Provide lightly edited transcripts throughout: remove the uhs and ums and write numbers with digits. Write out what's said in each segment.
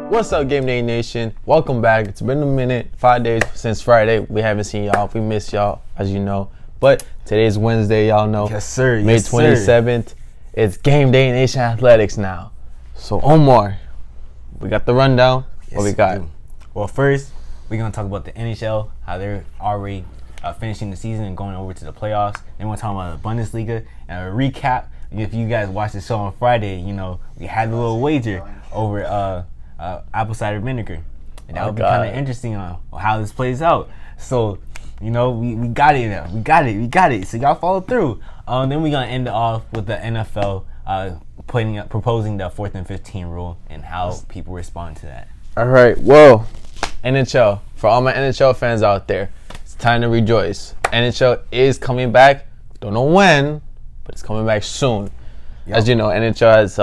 What's up, Gameday Nation? Welcome back. It's been a minute, 5 days since Friday. We haven't seen y'all. We miss y'all, as you know. But today's Wednesday, y'all know. Yes, sir. May 27th. It's Gameday Nation Athletics now. So, Omar, we got the rundown. What we got? Well, first, we're going to talk about the NHL, how they're already finishing the season and going over to the playoffs. Then we're talking about the Bundesliga and a recap. If you guys watched the show on Friday, you know, we had a little wager over apple cider vinegar. And that would be kind of interesting on how this plays out. So, you know, we got it now. We got it. So y'all follow through. Then we're going to end it off with the NFL proposing the 4th and 15 rule and how people respond to that. All right. Well, NHL. For all my NHL fans out there, it's time to rejoice. NHL is coming back. Don't know when, but it's coming back soon. Yep. As you know, NHL has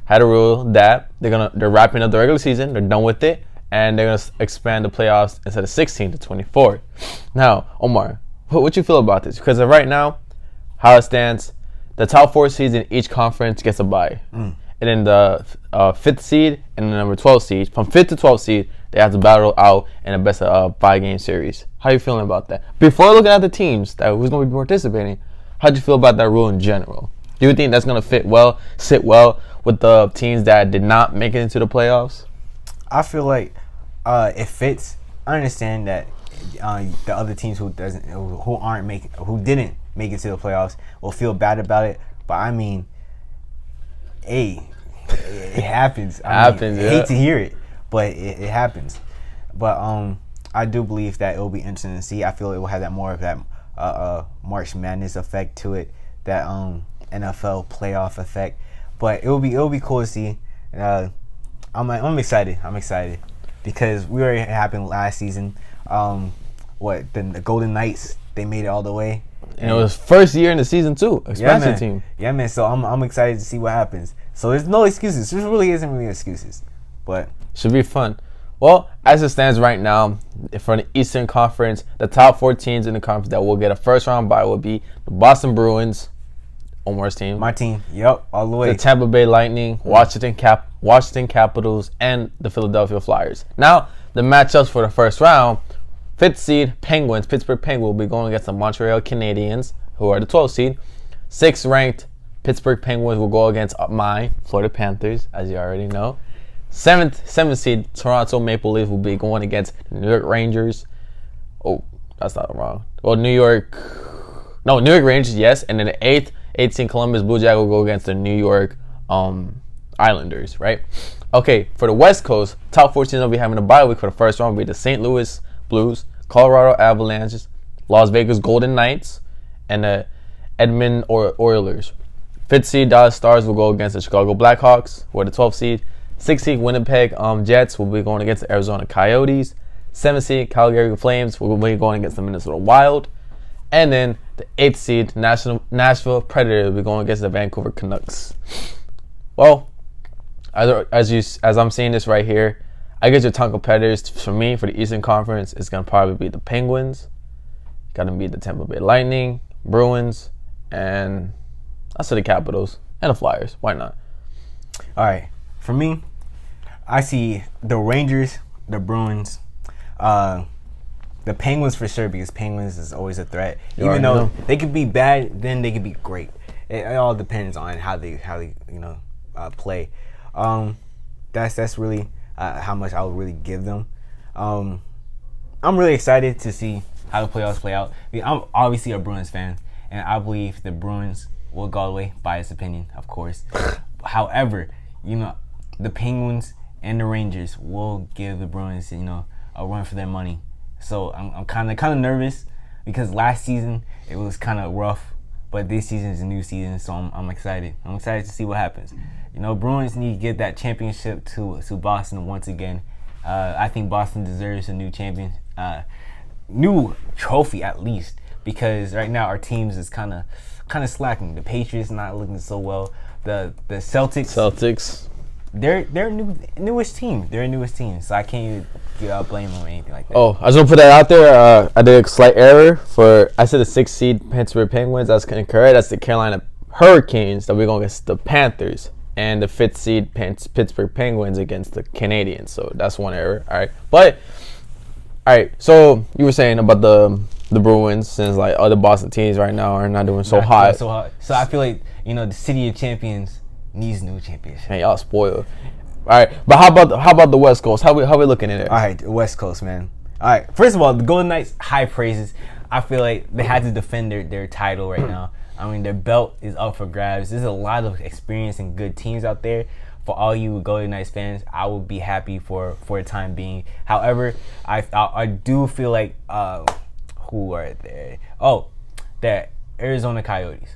had a rule that they're wrapping up the regular season. They're done with it, and they're gonna expand the playoffs instead of 16 to 24. Now, Omar, what you feel about this? Because right now, how it stands, the top 4 seeds in each conference gets a bye, and then the 5th seed and the number 12 seed, from 5th to 12th seed, they have to battle out in a best of 5-game series. How are you feeling about that? Before looking at the teams that who's gonna be participating, how do you feel about that rule in general? Do you think that's gonna sit well with the teams that did not make it into the playoffs? I feel like it fits. I understand that the other teams who didn't make it to the playoffs will feel bad about it. But I mean, it happens. I hate to hear it, but it happens. But I do believe that it will be interesting to see. I feel it will have that more of that March Madness effect to it, that NFL playoff effect. But it'll be cool to see. I'm excited. Because we already happened last season. The Golden Knights, they made it all the way. And it was first year in the season too, expansion team. Yeah, man. So I'm excited to see what happens. So there's no excuses. There really isn't really excuses. But should be fun. Well, as it stands right now, for the Eastern Conference, the top 4 teams in the conference that will get a first round bye will be the Boston Bruins, Omar's team. My team. Yep, all the way. The Tampa Bay Lightning, Washington Capitals, and the Philadelphia Flyers. Now, the matchups for the first round, 5th seed Pittsburgh Penguins will be going against the Montreal Canadiens, who are the 12th seed. 6th ranked Pittsburgh Penguins will go against my Florida Panthers, as you already know. 7th seed Toronto Maple Leafs will be going against the New York Rangers. Oh, that's not wrong. Well, New York Rangers, yes. And then the 8th seed Columbus Blue Jackets will go against the New York Islanders, right? Okay, for the West Coast, top 4 teams will be having a bye week for the first round will be the St. Louis Blues, Colorado Avalanches, Las Vegas Golden Knights, and the Edmonton Oilers. 5th seed Dallas Stars will go against the Chicago Blackhawks, who are the 12th seed. 6th seed Winnipeg Jets will be going against the Arizona Coyotes. 7th seed Calgary Flames will be going against the Minnesota Wild. And then the 8th seed Nashville Predators will be going against the Vancouver Canucks. Well, as I'm seeing this right here, I guess your top competitors for me for the Eastern Conference is going to probably be the Penguins, going to be the Tampa Bay Lightning, Bruins, and I said the Capitals and the Flyers. Why not? All right. For me, I see the Rangers, the Bruins, the Penguins for sure, because Penguins is always a threat. Even though they could be bad, then they could be great. It all depends on how they play. That's really how much I would really give them. I'm really excited to see how the playoffs play out. I mean, I'm obviously a Bruins fan, and I believe the Bruins will go all the way. Biased opinion, of course. However, the Penguins and the Rangers will give the Bruins, a run for their money. So I'm kind of nervous because last season it was kind of rough, but this season is a new season, so I'm excited. I'm excited to see what happens. Bruins need to get that championship to Boston once again. I think Boston deserves a new champion, new trophy at least, because right now our teams is kind of slacking. The Patriots not looking so well. The Celtics. They're newest team. They're a newest team, so I can't even blame them or anything like that. Oh, I just want to put that out there. I did a slight error. I said the 6th seed Pittsburgh Penguins. That's incorrect. That's the Carolina Hurricanes that we're going against the Panthers. and the 5th seed Pittsburgh Penguins against the Canadiens. So that's one error. All right, but all right. So you were saying about the Bruins, since like other Boston teams right now are not doing so hot. So I feel like the city of champions needs new championship. Man, y'all spoiled. All right, but how about the West Coast? How we looking at it? All right, West Coast, man. All right, first of all, the Golden Knights, high praises. I feel like they had to defend their title right now. I mean, their belt is up for grabs. There's a lot of experience and good teams out there. For all you Golden Knights fans, I would be happy for the time being. However, I do feel like who are there? Oh, the Arizona Coyotes.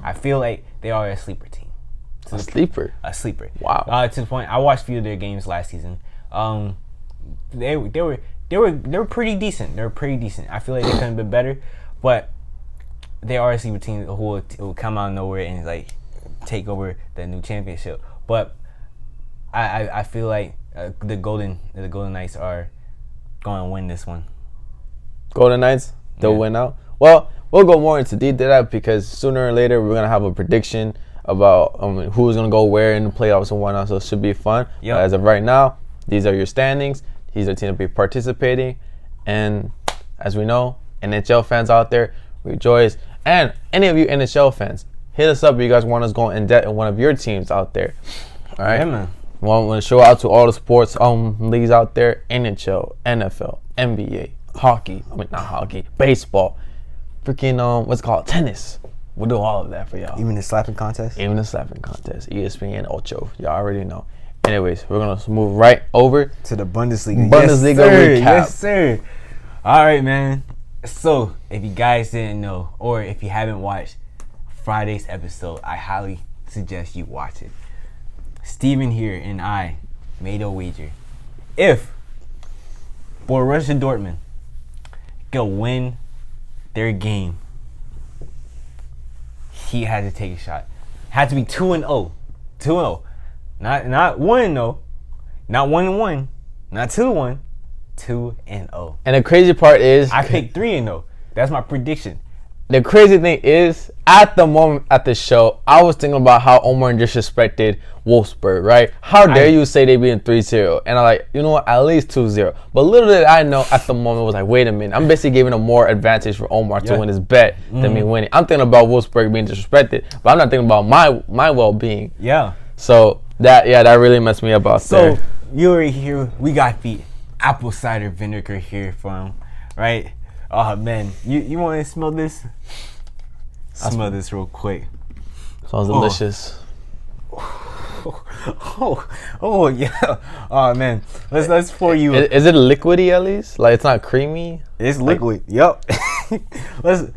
I feel like they are a sleeper team. A sleeper. Wow. To the point, I watched a few of their games last season. They were pretty decent. I feel like they could have been better, but they are a sleeper team who will come out of nowhere and like take over the new championship. But I feel like the Golden Knights are going to win this one. Golden Knights, they'll win out. Well, we'll go more into detail that because sooner or later we're gonna have a prediction about who's gonna go where in the playoffs and whatnot. So it should be fun. Yep. As of right now, these are your standings. These are teams to be participating, and as we know, NHL fans out there, rejoice. And any of you NHL fans, hit us up if you guys want us going in depth in one of your teams out there. All right, Yeah, man. Well, I want to show out to all the sports leagues out there: NHL, NFL, NBA, hockey. I mean, not hockey, baseball, freaking what's it called, tennis. We'll do all of that for y'all. Even the slapping contest. ESPN Ocho. Y'all already know. Anyways, we're gonna move right over To the Bundesliga. recap. Yes, sir. All right, man. So, if you guys didn't know, or if you haven't watched Friday's episode, I highly suggest you watch it. Steven here and I made a wager. If Borussia Dortmund could win their game, he had to take a shot. Had to be 2-0. 2-0. Not 1-0. Not 1-1. Not 2-1. 2-0. And the crazy part is, I picked 3-0. That's my prediction. the crazy thing is, at the moment at the show, I was thinking about how Omar disrespected Wolfsburg, right? How dare you say they being 3-0? And I'm like, you know what, at least 2-0. But little did I know at the moment was like, wait a minute, I'm basically giving a more advantage for Omar to win his bet than me winning. I'm thinking about Wolfsburg being disrespected, but I'm not thinking about my well-being. Yeah. So that really messed me up out there. So you already here. We got the apple cider vinegar here from, right? Oh man, you want to smell this? Smell this real quick. Sounds delicious. Oh yeah. Oh man, let's pour you. Is it liquidy at least? Like it's not creamy? It's liquid. Yep. let's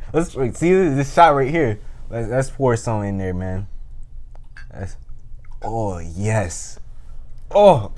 see this shot right here. Let's pour some in there, man. Oh yes. Oh.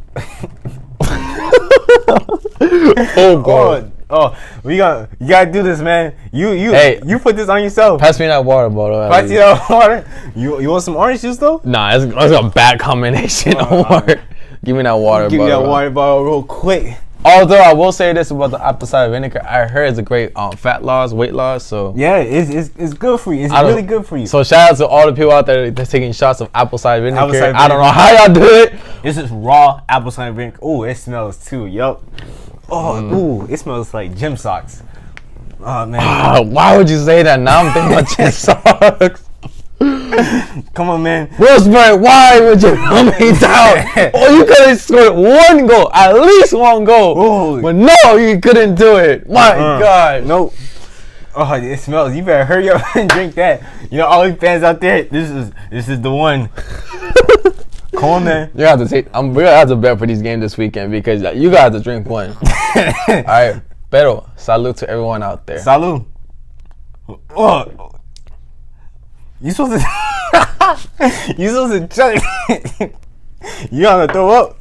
Oh god. Oh, you gotta do this, man. You put this on yourself. Pass me that water bottle. Pass you that water. You want some orange juice though? Nah, it's a bad combination. Omar. Give me that water Give bottle. me that water bottle real quick. Although I will say this about the apple cider vinegar, I heard it's a great fat loss, weight loss. So Yeah, it's good for you. It's really good for you. So shout out to all the people out there that's taking shots of apple cider vinegar. Apple cider I don't know how y'all do it. This is raw apple cider vinegar. Ooh, it smells too. Yup. Oh, ooh, it smells like gym socks. Oh man. Why would you say that? Now I'm thinking about gym socks. Come on, man. Wolfsburg, why would you run me down? Oh, you could have scored one goal, at least one goal. Ooh. But no, you couldn't do it. My God. Nope. Oh, it smells. You better hurry up and drink that. You know, all you fans out there, this is the one. Come on, man. You have to take. We're gonna have to bet for these games this weekend because you guys have to drink one. All right, pero salute to everyone out there. Salud. Oh. You supposed to chug. You gotta throw up.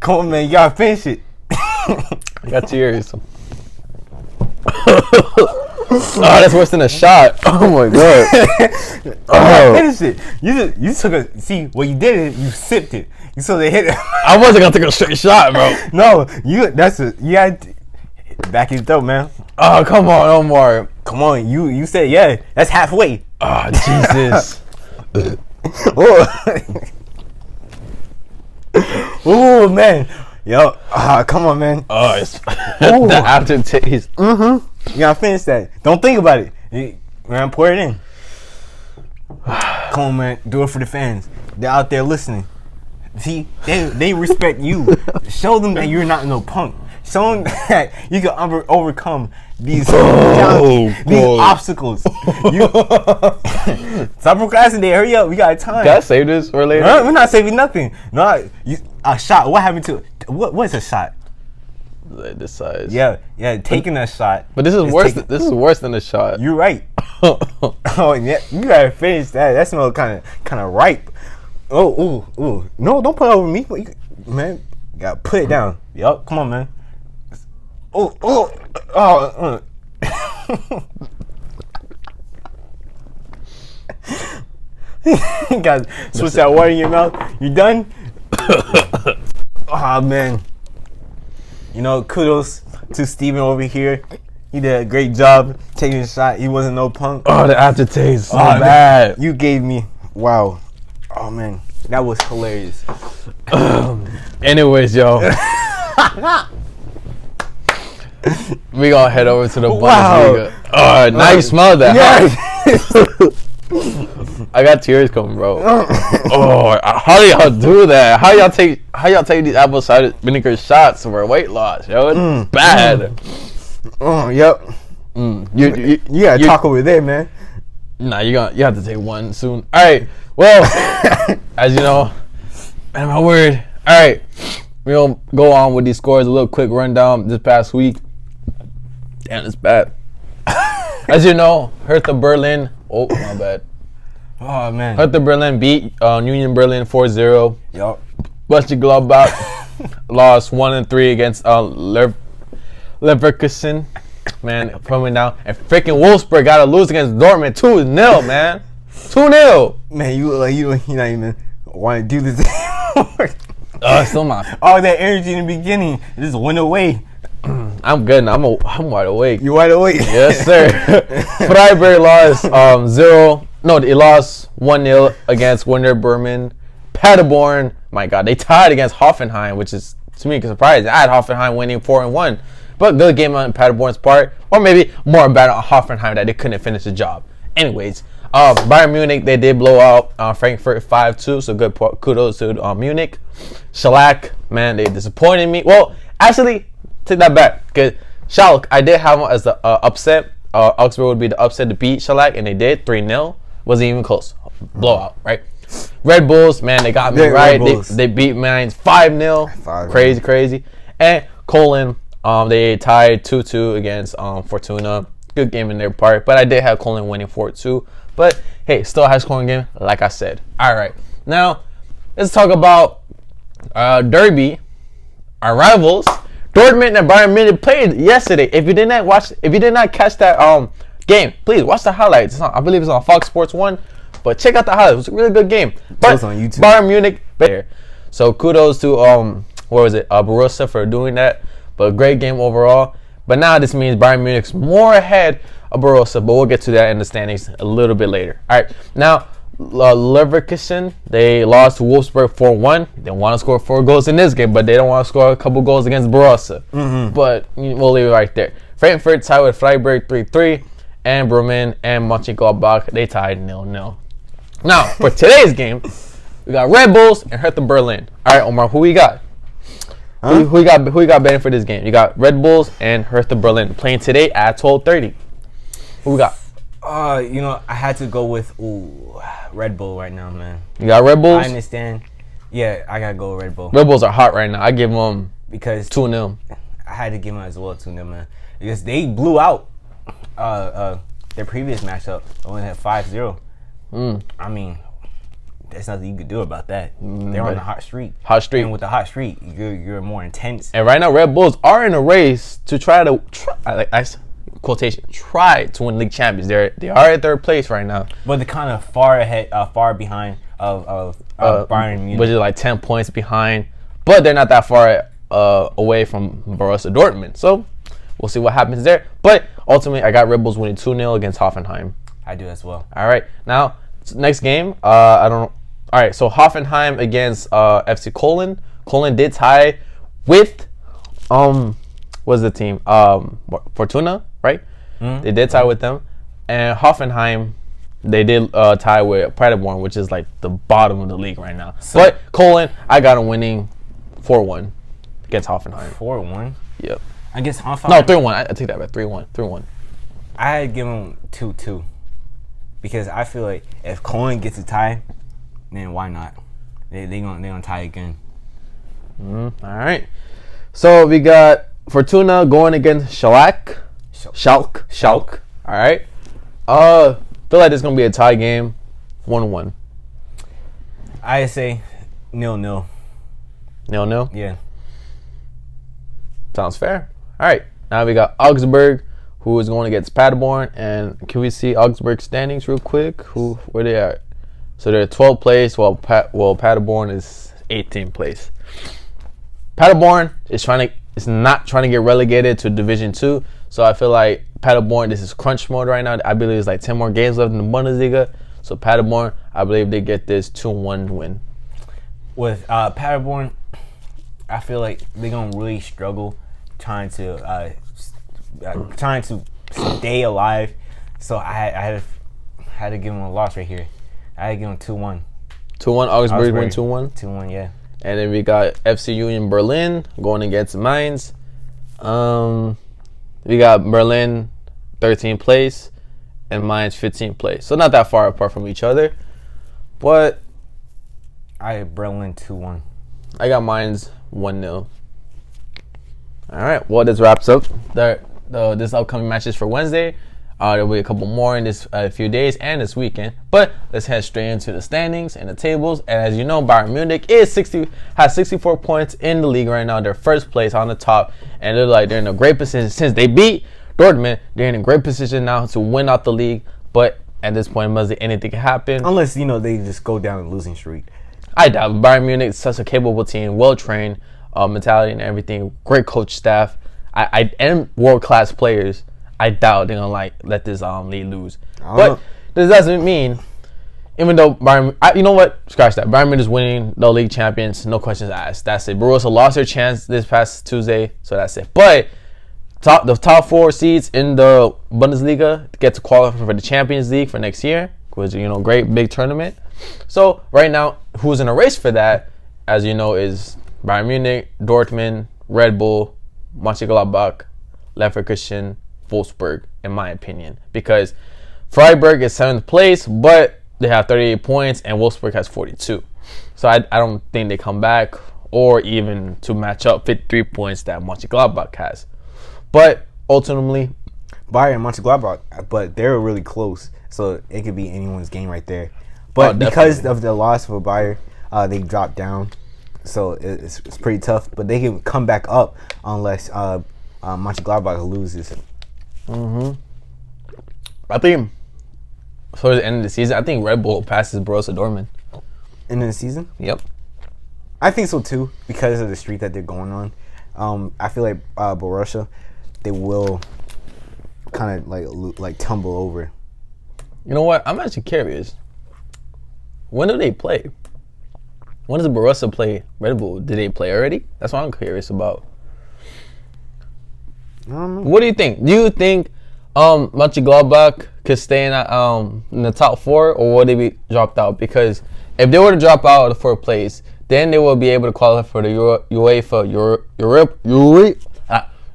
Come on, man. You gotta finish it. I got tears. Oh, that's worse than a shot. Oh my god. Oh. Finish it. You took a. See, what you did is you sipped it. You supposed to hit it. I wasn't gonna take a straight shot, bro. No, you had back it up, man. Oh, come on, Omar. Come on, you said yeah. That's halfway. Oh, Jesus. Oh man, yo, come on, man. Oh, it's the aftertaste. You gotta finish that. Don't think about it. Man, pour it in. Come on, man. Do it for the fans. They're out there listening. See, they respect you. Show them that you're not no punk. Show them that you can overcome these obstacles. Stop procrastinating. Hurry up. We got time. Can I save this for later? We're not saving nothing. No, a shot. What happened to it? What's a shot? This size. Yeah, taking a shot. But this is worse. This is worse than a shot. You're right. Oh yeah, you gotta finish that. That smells kind of ripe. Oh, ooh. No, don't put it over me, man. You gotta put it down. Yup, come on, man. Oh. You gotta switch that water in your mouth. You done? Oh man. You know, kudos to Steven over here. He did a great job taking a shot. He wasn't no punk. Oh, the aftertaste so bad. You gave me, wow. Oh man, that was hilarious. Anyways, yo. We gonna head over to the Bundesliga. Oh, now you smell that. I got tears coming, bro. Oh, how do y'all do that? How y'all take these apple cider vinegar shots for weight loss, yo? It's bad. Oh, yep. You gotta talk over there, man. Nah, you have to take one soon. All right. Well, as you know, man, my word. All right, we gonna go on with these scores. A little quick rundown this past week. Damn, it's bad. As you know, Hertha Berlin. Oh, my bad. Oh man. Hertha Berlin beat Union Berlin 4-0. Yup. Mönchengladbach lost 1-3 against Leverkusen. Man, coming down. And freaking Wolfsburg got to lose against Dortmund 2-0, man. 2-0. Man, you not even want to do this. Still my. All that energy in the beginning just went away. I'm good now. I'm wide awake. You wide awake? Yes, sir. Freiburg lost 1-0 against Werder Bremen. Paderborn, my God, they tied against Hoffenheim, which is to me surprising. I had Hoffenheim winning 4-1, but good game on Paderborn's part, or maybe more bad on Hoffenheim that they couldn't finish the job. Anyways, Bayern Munich, they did blow out Frankfurt 5-2, so good kudos to Munich. Schalke, man, they disappointed me. Well, actually, take that back, because Schalke, I did have them as the upset. Augsburg would be the upset to beat Schalke, and they did 3-0. Wasn't even close. Blowout, right? Red Bulls, man, they got me right. They beat Mainz 5-0. Crazy. And Cologne, they tied 2-2 against Fortuna. Good game in their part, but I did have Cologne winning 4-2. But hey, still a high scoring game, like I said. All right, now let's talk about Derby, our rivals. Dortmund and Bayern Munich played yesterday. If you did not catch that game, please watch the highlights. I believe it's on Fox Sports 1. But check out the highlights. It was a really good game. But it was on YouTube. Bayern Munich there. So kudos to Borussia for doing that. But great game overall. But now this means Bayern Munich's more ahead of Borussia. But we'll get to that in the standings a little bit later. All right. Now Leverkusen, they lost to Wolfsburg 4-1. They want to score 4 goals in this game, but they don't want to score a couple goals against Borussia. But we'll leave it right there. Frankfurt tied with Freiburg 3-3, and Bremen and Mönchengladbach, they tied 0-0. Now, for today's game, we got Red Bulls and Hertha Berlin. All right, Omar, who we got? Who you got betting for this game? You got Red Bulls and Hertha Berlin playing today at 12:30. Who we got? I had to go with Red Bull right now, man. You got Red Bulls? I understand. Yeah, I gotta go with Red Bull. Red Bulls are hot right now. I give them because 2-0. I had to give them as well 2-0, man. Because they blew out their previous matchup. Only had 5-0. I mean, there's nothing you could do about that. They're on a hot streak. And with the hot streak, you're more intense. And right now, Red Bulls are in a race to try to win league champions. They are at third place right now, but they're kind of far behind of Bayern Munich, which is like 10 points behind. But they're not that far away from Borussia Dortmund. So we'll see what happens there. But ultimately, I got Red Bulls winning 2-0 against Hoffenheim. I do as well. All right, now Next game, I don't. All right, so Hoffenheim against FC Cologne. Cologne did tie with what's the team? Fortuna, right? They did tie with them, and Hoffenheim they did tie with Paderborn, which is like the bottom of the league right now. But Cologne, I got them winning 4-1 against Hoffenheim. 4-1. Yep. I guess Hoffenheim. No, 3-1. I take that back. 3-1. 3-1. I'd give them 2-2 because I feel like if Cologne gets a tie, then why not? They gonna tie again. All right. So we got Fortuna going against Schalke. Schalke. All right. Feel like this is gonna be a tie game, 1-1. I say 0-0. 0-0. Yeah. Sounds fair. All right. Now we got Augsburg, who is going against Paderborn, and can we see Augsburg standings real quick? Where they at? So they're 12th place, while Paderborn is 18th place. Paderborn is not trying to get relegated to Division 2. So I feel like Paderborn, this is crunch mode right now. I believe there's like 10 more games left in the Bundesliga. So Paderborn, I believe they get this 2-1 win. With Paderborn, I feel like they're gonna really struggle trying to stay alive. So I had to give them a loss right here. I had to give them 2-1. 2-1. Augsburg win 2-1. 2-1, yeah. And then we got FC Union Berlin going against Mainz. We got Berlin 13th place and Mainz 15th place. So not that far apart from each other. But I had Berlin 2-1. I got Mainz 1-0. All right. Well, this wraps up this upcoming matches for Wednesday. There'll be a couple more in this few days and this weekend. But let's head straight into the standings and the tables. And as you know, Bayern Munich has 64 points in the league right now. They're first place on the top, and they're in a great position since they beat Dortmund. They're in a great position now to win out the league. But at this point, anything can happen. Unless they just go down a losing streak. I doubt Bayern Munich is such a capable team, well trained, mentality and everything. Great coach staff. And world class players. I doubt they're gonna let this lead lose. But this doesn't mean, even though Bayern, you know what? Scratch that. Bayern Munich is winning the league champions, no questions asked. That's it. Borussia lost their chance this past Tuesday, so that's it. But the top 4 seeds in the Bundesliga get to qualify for the Champions League for next year, which is great big tournament. So right now, who's in a race for that, as you know, is Bayern Munich, Dortmund, Red Bull, Mönchengladbach, Leverkusen, Wolfsburg, in my opinion, because Freiburg is 7th place, but they have 38 points, and Wolfsburg has 42. So I don't think they come back, or even to match up 53 points that Mönchengladbach has. But ultimately, Bayern and Mönchengladbach, but they're really close, so it could be anyone's game right there. But because of the loss for Bayern, they dropped down, so it's pretty tough. But they can come back up unless Mönchengladbach loses. I think for the end of the season, I think Red Bull passes Borussia Dortmund. End of the season? Yep. I think so too, because of the streak that they're going on. I feel like Borussia, they will kind of like tumble over. You know what? I'm actually curious. When do they play? When does Borussia play Red Bull? Did they play already? That's what I'm curious about. I don't know. What do you think? Do you think Mönchengladbach could stay in the top 4, or would they be dropped out? Because if they were to drop out of the 4th place, then they will be able to qualify for the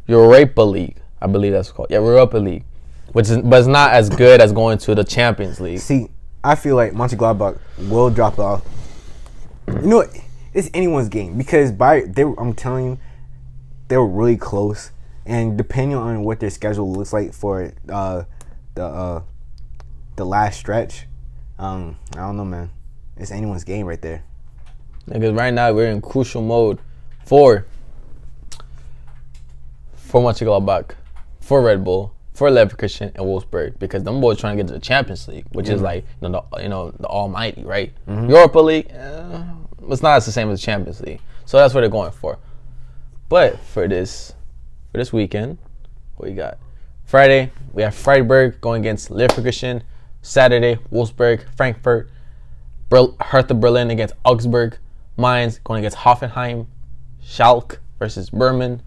Europa League. I believe that's called. Yeah, Europa League, but it's not as good as going to the Champions League. See, I feel like Mönchengladbach will drop out. You know what? It's anyone's game because I'm telling you, they were really close. And depending on what their schedule looks like for the last stretch, I don't know, man. It's anyone's game right there. Because right now we're in crucial mode for Mönchengladbach, for Red Bull, for Leverkusen and Wolfsburg, because them boys trying to get to the Champions League, which is like the almighty, right? Europa League, it's not the same as the Champions League, so that's what they're going for. But for this weekend, what you got? Friday, we have Freiburg going against Leverkusen. Saturday, Wolfsburg, Frankfurt, Hertha Berlin against Augsburg, Mainz going against Hoffenheim, Schalke versus Bremen,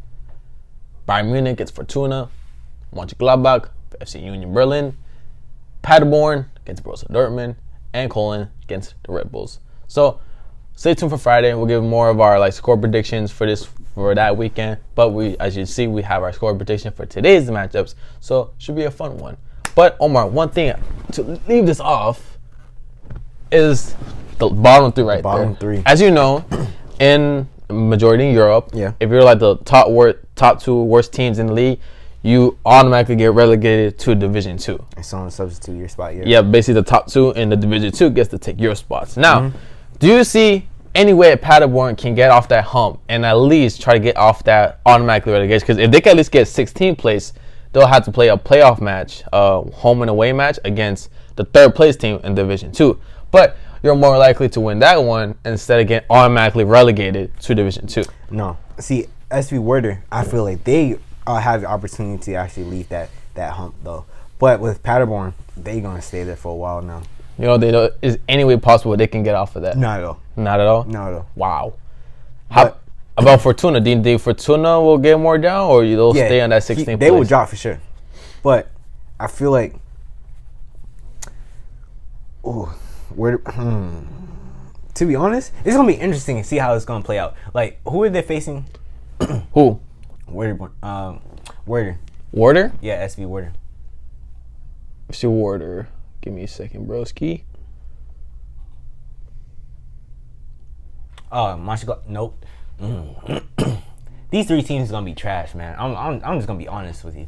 Bayern Munich against Fortuna, Mönchengladbach, FC Union Berlin, Paderborn against Borussia Dortmund, and Cologne against the Red Bulls. So stay tuned for Friday. We'll give more of our score predictions for that weekend. But as you see, we have our score prediction for today's matchups. So should be a fun one. But Omar, one thing to leave this off is the bottom three right there. Bottom three. As you know, in majority in Europe, if you're the top two worst teams in the league, you automatically get relegated to Division 2. And someone substitute your spot, Yeah, basically the top two in the Division 2 gets to take your spots. Now, do you see any way Paderborn can get off that hump and at least try to get off that automatic relegation? Because if they can at least get 16th place, they'll have to play a playoff match, home and away match against the third place team in Division 2. But you're more likely to win that one instead of getting automatically relegated to Division 2. No. See, SV Werder, I feel like they have the opportunity to actually leave that hump, though. But with Paderborn, they're going to stay there for a while now. Is any way possible they can get off of that? Not at all. Not at all? Not at all. Wow. How about Fortuna? Do you think Fortuna will get more down, or they'll stay on that 16th place? They will drop for sure. But I feel like, to be honest, it's going to be interesting to see how it's going to play out. Who are they facing? Who? Werder. Werder? Yeah, SV Werder. FC Werder. Give me a second, broski. Nope. These three teams are gonna be trash, man. I'm just gonna be honest with you.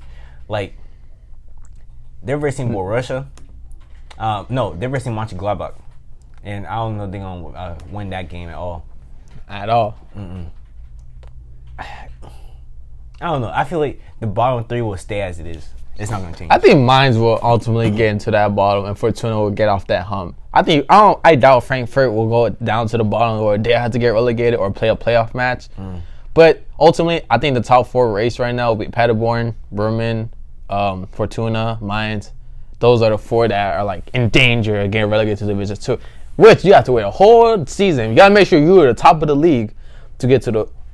They're versing Borussia. They're versing Mönchengladbach, and I don't know if they're gonna win that game at all. At all. I don't know. I feel like the bottom three will stay as it is. It's not gonna change. I think Mainz will ultimately get into that bottom, and Fortuna will get off that hump. I doubt Frankfurt will go down to the bottom, or they have to get relegated or play a playoff match. But ultimately, I think the top four race right now will be Paderborn, Bremen, Fortuna, Mainz. Those are the four that are in danger of getting relegated to Division 2. Which you have to wait a whole season. You gotta make sure you're at the top of the league to get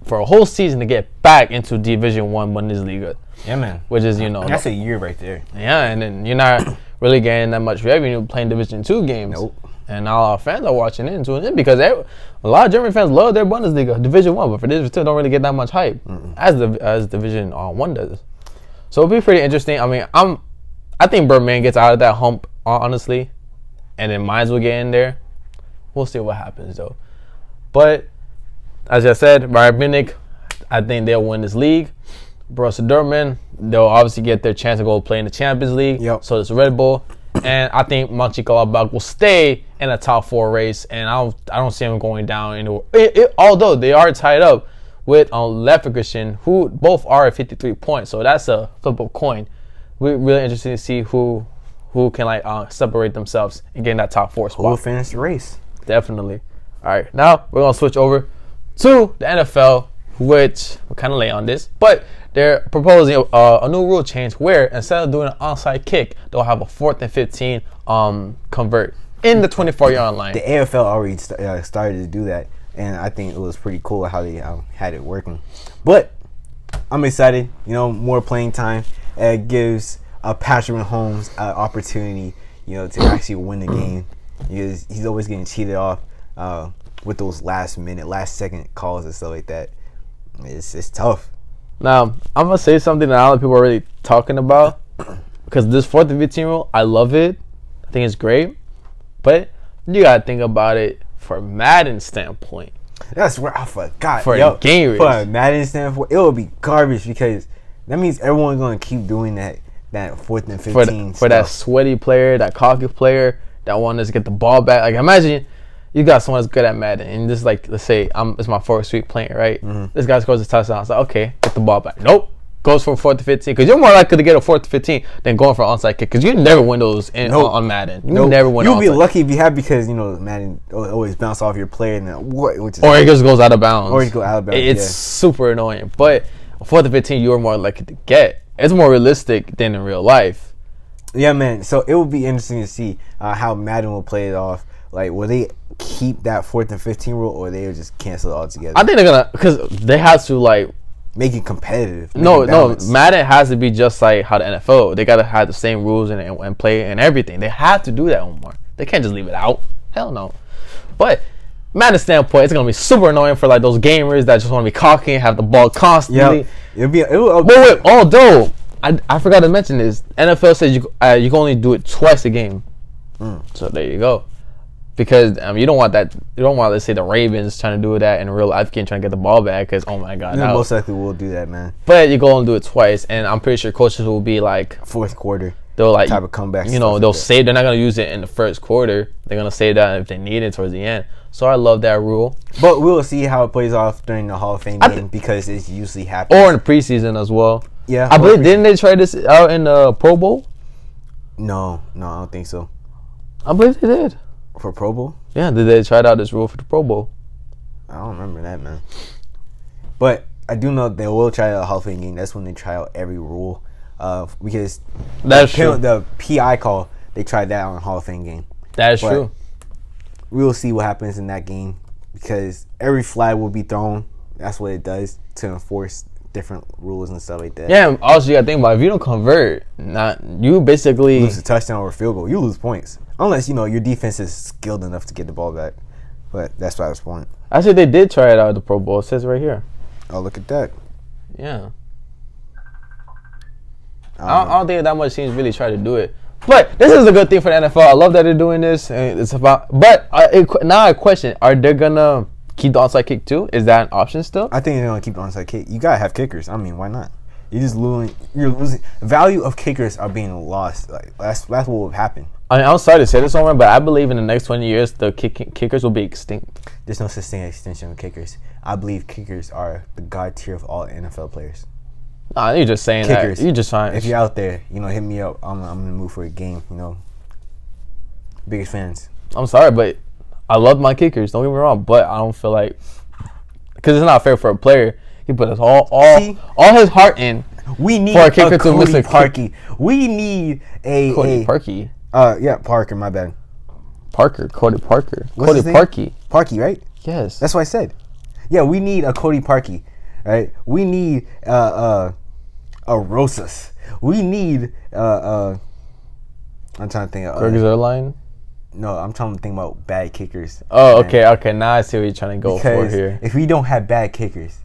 for a whole season to get back into Division 1 Bundesliga. Yeah, man. Which is, that's a year right there. Yeah, and then you're not really getting that much revenue playing Division 2 games. Nope. And all our fans are watching into it because a lot of German fans love their Bundesliga, Division 1, but for Division 2, don't really get that much hype as Division 1 does. So it'll be pretty interesting. I mean, I think Berman gets out of that hump, honestly, and then Mainz will get in there. We'll see what happens, though. But as I said, Bayern Munich, I think they'll win this league. Borussia Dortmund, they'll obviously get their chance to go play in the Champions League. Yep. So it's Red Bull. And I think Mönchengladbach will stay in a top four race, and I don't see them going down anywhere. Although they are tied up with Leverkusen, who both are at 53 points. So that's a flip of a coin. We're really interested to see who can separate themselves and get in that top four spot. Who will finish the race? Definitely. All right, now we're gonna switch over to the NFL, which we're kind of late on this, but they're proposing a new rule change where instead of doing an onside kick, they'll have a 4th and 15 convert in the 24-yard line. The AFL already started to do that, and I think it was pretty cool how they had it working. But I'm excited. More playing time. It gives Patrick Mahomes an opportunity, to actually win the game. Because he's always getting cheated off with those last second calls and stuff like that. It's tough. Now, I'm going to say something that a lot of people are really talking about. Because this 4th and 15 rule, I love it. I think it's great. But you got to think about it for Madden standpoint. That's where I forgot. For a game race. For a Madden standpoint, it will be garbage because that means everyone's going to keep doing that 4th and 15 for that sweaty player, that cocky player, that one that's get the ball back. Imagine you got someone that's good at Madden, and just let's say it's my first week playing, right? This guy scores a touchdown. It's okay, get the ball back. Nope, goes for 4th to 15 because you're more likely to get a 4th to 15 than going for an onside kick because you never win those on Madden. You never win. You'll be lucky if you have because Madden always bounce off your player and or it just goes out of bounds. Or it goes out of bounds. It's super annoying. But 4th to 15, you're more likely to get. It's more realistic than in real life. Yeah, man. So it would be interesting to see how Madden will play it off. Like, will they keep that 4th and 15 rule, or they will just cancel it altogether? I think they're gonna, because they have to like make it competitive. No, Madden has to be just like how the NFL. They gotta have the same rules and play and everything. They have to do that, Omar. They can't just leave it out. Hell no. But Madden standpoint, it's gonna be super annoying for like those gamers that just want to be cocky and have the ball constantly. Yeah, but wait, although I forgot to mention this, NFL says you can only do it twice a game. So there you go. Because you don't want that. You don't want, let's say, the Ravens trying to do that in real life game, trying to get the ball back. Because oh my god, no. Most likely will do that, man. But you go and do it twice, and I'm pretty sure coaches will be like 4th quarter. They'll like type of comeback. You know, they'll save. They're not gonna use it in the 1st quarter. They're gonna save that if they need it towards the end. So I love that rule. But we'll see how it plays off during the Hall of Fame game because it usually happens. Or in the preseason as well. Yeah, I believe didn't they try this out in the Pro Bowl? No, I don't think so. I believe they did. For Pro Bowl? Yeah, did they try out this rule for the Pro Bowl? I don't remember that, man. But I do know they will try out a Hall of Fame game. That's when they try out every rule. Because that's true. The PI call, they tried that on a Hall of Fame game. That is true. We will see what happens in that game because every flag will be thrown. That's what it does to enforce different rules and stuff like that. Yeah, also you gotta think about it. If you don't convert, you basically lose a touchdown or a field goal. You lose points. Unless, your defense is skilled enough to get the ball back. But that's why I was point. Actually, they did try it out at the Pro Bowl. It says right here. Oh, look at that. Yeah. I don't think that much teams really try to do it. But this is a good thing for the NFL. I love that they're doing this. It's about. But now I question: are they gonna keep the onside kick too? Is that an option still? I think they're gonna keep the onside kick. You gotta have kickers. I mean, why not? You're just losing. You're losing. Value of kickers are being lost. Like that's what will happen. I'm sorry to say this, Omar, but I believe in the next 20 years the kickers will be extinct. There's no such thing as extinction of kickers. I believe kickers are the god tier of all NFL players. Nah, you're just saying kickers. That. You're just trying. If you're out there, hit me up. I'm in the mood for a game. Biggest fans. I'm sorry, but I love my kickers. Don't get me wrong, but I don't feel like because it's not fair for a player. He put his all his heart in. We need for a kicker to miss a Parkey. We need a Cody Parkey. Yeah, Parker. My bad. Cody Parker. What's Cody Parkey. Parkey, right? Yes. That's what I said. Yeah, we need a Cody Parkey, right? We need a Rosas. We need I'm trying to think of Greg Zerline. No, I'm trying to think about bad kickers. Oh, okay. Now I see what you're trying to go for here. If we don't have bad kickers,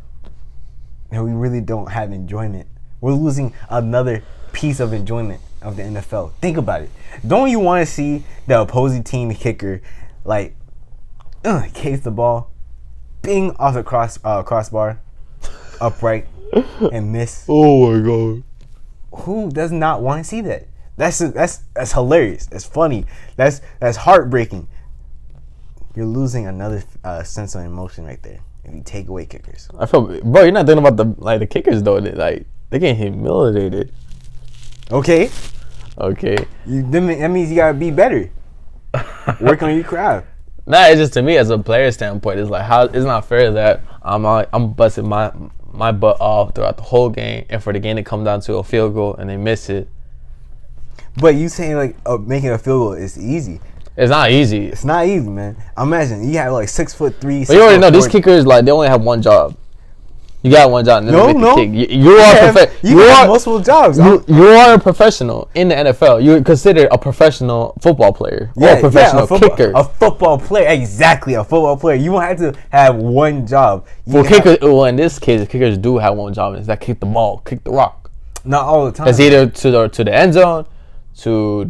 we really don't have enjoyment. We're losing another piece of enjoyment of the NFL. Think about it. Don't you want to see the opposing team kicker case the ball, bing off the crossbar, upright, and miss? Oh my god! Who does not want to see that? That's hilarious. That's funny. That's heartbreaking. You're losing another sense of emotion right there if you take away kickers. I feel, bro. You're not thinking about the kickers though. They get humiliated. Okay. That means you gotta be better. Work on your craft. Nah, it's just to me as a player standpoint. It's like it's not fair that I'm busting my butt off throughout the whole game, and for the game to come down to a field goal and they miss it. But you saying making a field goal is easy. It's not easy. It's not easy, man. Imagine you have 6'3". But you already know these kickers they only have one job. You got one job. No. You are multiple jobs. You are a professional in the NFL. You're considered a professional football player or a professional kicker. A football player, exactly. A football player. You won't have to have one job. In this case, kickers do have one job. Is that kick the ball, kick the rock. Not all the time. It's either to the end zone, to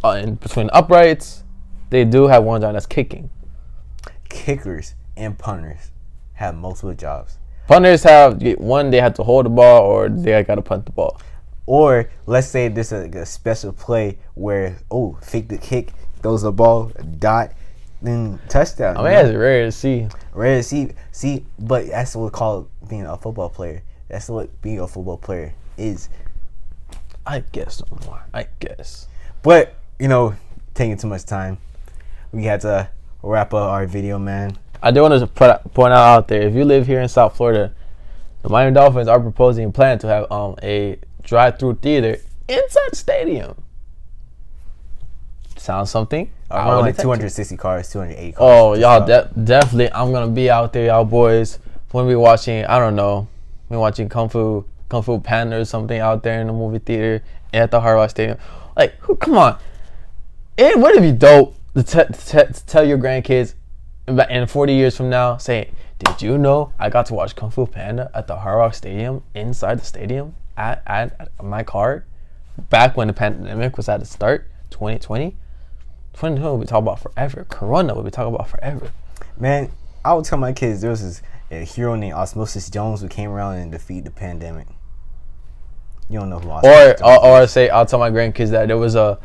in between uprights. They do have one job. That's kicking. Kickers and punters have multiple jobs. Punters have one, they have to hold the ball or they got to punt the ball. Or let's say this is a special play where, fake the kick, throws the ball, dot, then touchdown. I mean, that's rare to see. Rare to see, but that's what we call being a football player. That's what being a football player is. I guess. But, taking too much time, we had to wrap up our video, man. I do want to point out there, if you live here in South Florida, the Miami Dolphins are proposing a plan to have a drive-through theater inside the stadium. Sounds something. Around like 260 cars, 280 cars. Oh, y'all definitely. I'm gonna be out there, y'all boys. When we watching, I don't know, we watching Kung Fu Panda or something out there in the movie theater at the Hard Rock Stadium. Like, come on. It would it be dope to tell your grandkids in 40 years from now, say, did you know I got to watch Kung Fu Panda at the Hard Rock Stadium, inside the stadium, at my car, back when the pandemic was at the start, 2020? 2020 we'll be talking about forever. Corona we'll be talking about forever. Man, I would tell my kids there was a hero named Osmosis Jones who came around and defeated the pandemic. You don't know who Osmosis Jones is. Say I'll tell my grandkids that there was a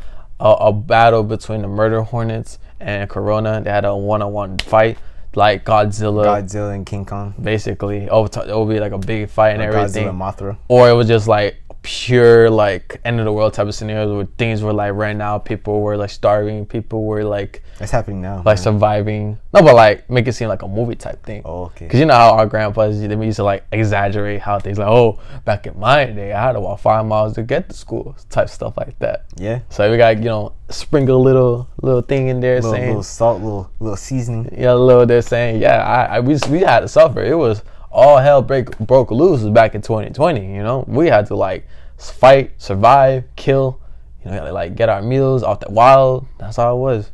battle between the Murder Hornets and Corona. They had a one-on-one fight, like Godzilla and King Kong. Basically, it would be like a big fight and everything. Godzilla, Mothra. Or it was just like pure like end of the world type of scenarios where things were like right now, people were like starving, people were like that's happening now, like surviving. No, but like make it seem like a movie type thing. Oh, okay. Because you know how our grandpas, they used to like exaggerate how things like, oh, back in my day I had to walk 5 miles to get to school, type stuff like that. Yeah. So we got sprinkle a little thing in there, saying little salt, little seasoning. Yeah, a little. They're saying we had to suffer. It was all hell broke loose back in 2020. We had to like fight, survive, kill. Like get our meals off the wild. That's how it was.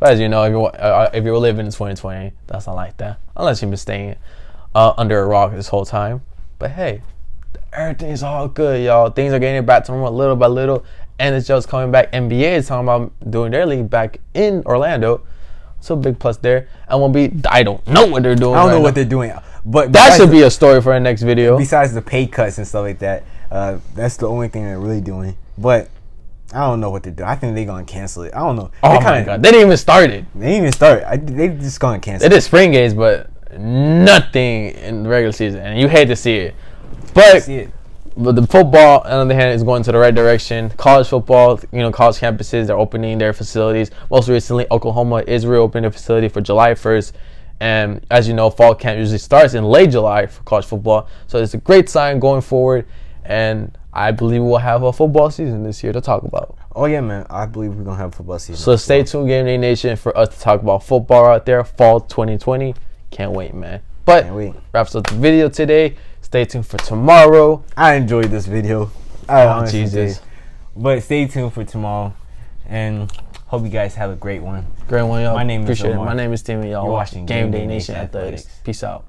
But as you know, if you're living in 2020, that's not like that. Unless you've been staying under a rock this whole time. But hey, everything's all good, y'all. Things are getting back to normal little by little. NHL's coming back. NBA is talking about doing their league back in Orlando. So big plus there. I don't know what they're doing. I don't know what they're doing. But that should be a story for our next video. Besides the pay cuts and stuff like that, that's the only thing they're really doing. But I don't know what they're doing. I think they're gonna cancel it. I don't know. Oh my god, they didn't even start it. They didn't even start it. They just gonna cancel. They did spring games, but nothing in the regular season, and you hate to see it. But the football, on the other hand, is going to the right direction. College football, college campuses, they're opening their facilities. Most recently, Oklahoma is reopening their facility for July 1st. And as you know, fall camp usually starts in late July for college football. So it's a great sign going forward. And I believe we'll have a football season this year to talk about. Oh, yeah, man. I believe we're going to have a football season. So stay tuned, Gameday Nation, for us to talk about football out there. Fall 2020. Can't wait, man. But wraps up the video today. Stay tuned for tomorrow. I enjoyed this video. Oh, Jesus. But stay tuned for tomorrow. And hope you guys have a great one. Great one, y'all. My name is Appreciate Omar. it. My name is Timmy, y'all. You're watching Gameday Nation Athletics. Peace out.